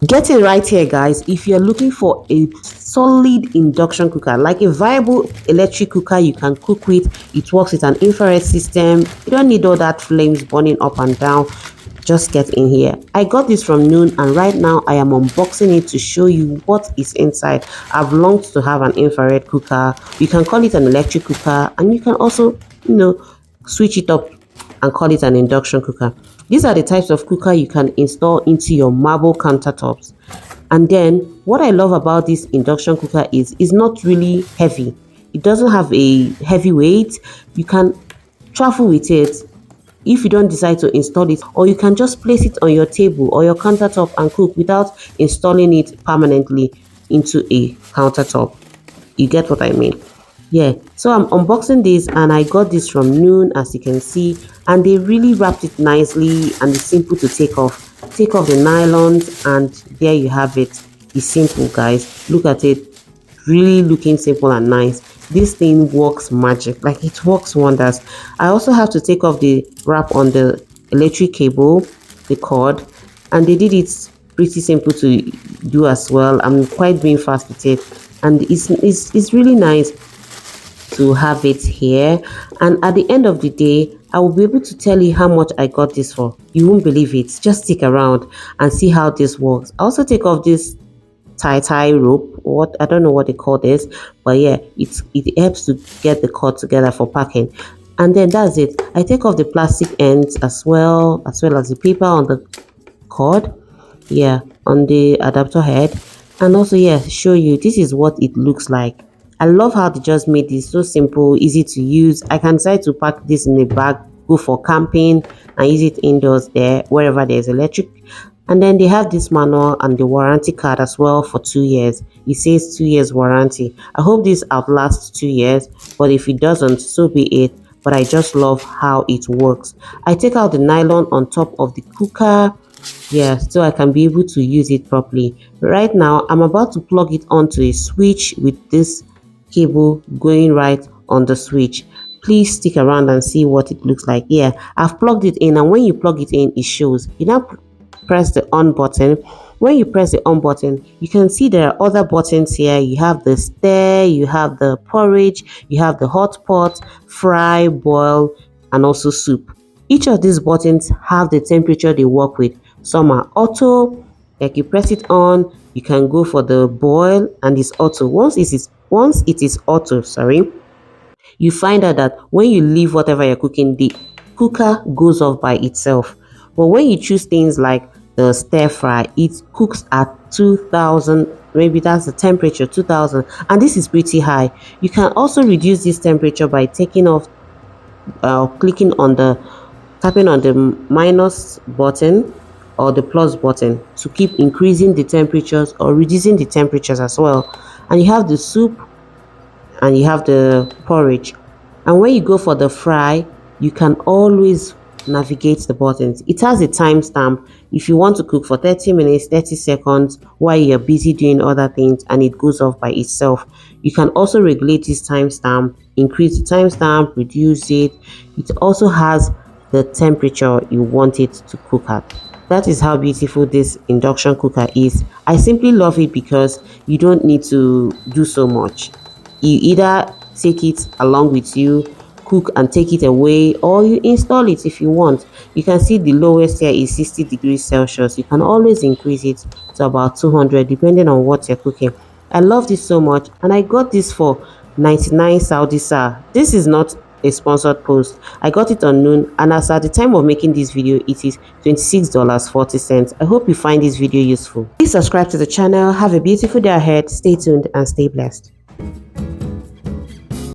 Get it right here, guys. If you're looking for a solid induction cooker, like a viable electric cooker you can cook with, it works with an infrared system, you don't need all that flames burning up and down, just get in here. I got this from Noon, and right now I am unboxing it to show you what is inside. I've longed to have an infrared cooker. You can call it an electric cooker, and you can also, switch it up and call it an induction cooker. These are the types of cooker you can install into your marble countertops. And then what I love about this induction cooker is it's not really heavy. It doesn't have a heavy weight. You can travel with it if you don't decide to install it, or you can just place it on your table or your countertop and cook without installing it permanently into a countertop. You get what I mean? Yeah, so I'm unboxing this, and I got this from Noon, as you can see, and they really wrapped it nicely, and it's simple to take off the nylons, and there you have it. It's simple, guys. Look at it, really looking simple and nice. This thing works magic, like it works wonders. I also have to take off the wrap on the electric cable, the cord, and they did it pretty simple to do as well. I'm quite being fast with it, and it's really nice to have it here. And at the end of the day, I will be able to tell you how much I got this for. You won't believe it. Just stick around and see how this works. I also take off this tie rope, what I don't know what they call this, but yeah, it helps to get the cord together for packing. And then that's it. I take off the plastic ends as well as the paper on the cord, yeah, on the adapter head. And also, yeah, show you this is what it looks like. I love how they just made this so simple, easy to use. I can decide to pack this in a bag, go for camping, and use it indoors there, wherever there's electric. And then they have this manual and the warranty card as well for 2 years. It says 2 years warranty. I hope this outlasts 2 years, but if it doesn't, so be it. But I just love how it works. I take out the nylon on top of the cooker, yeah, so I can be able to use it properly. Right now, I'm about to plug it onto a switch with this cable going right on the switch. Please stick around and see what it looks like. Yeah, I've plugged it in, and when you plug it in, it shows. You now press the on button. When you press the on button, you can see there are other buttons here. You have the stir, you have the porridge, you have the hot pot, fry, boil, and also soup. Each of these buttons have the temperature they work with. Some are auto, like you press it on, you can go for the boil, and it's auto. Once it is auto, you find out that when you leave whatever you're cooking, the cooker goes off by itself. But when you choose things like the stir fry, it cooks at 2000, maybe that's the temperature, 2000, and this is pretty high. You can also reduce this temperature by taking off, tapping on the minus button or the plus button to keep increasing the temperatures or reducing the temperatures as well. And you have the soup, and you have the porridge. And when you go for the fry, you can always navigate the buttons. It has a timestamp if you want to cook for 30 minutes, 30 seconds while you're busy doing other things, and it goes off by itself. You can also regulate this timestamp, increase the timestamp, reduce it. It also has the temperature you want it to cook at. That is how beautiful this induction cooker is. I simply love it because you don't need to do so much. You either take it along with you, cook and take it away, or you install it if you want. You can see the lowest here is 60 degrees Celsius. You can always increase it to about 200 depending on what you're cooking. I love this so much, and I got this for 99 Saudi Sa. This is not a sponsored post. I got it on Noon, and as at the time of making this video, it is $26.40. I hope you find this video useful. Please subscribe to the channel. Have a beautiful day ahead. Stay tuned and stay blessed.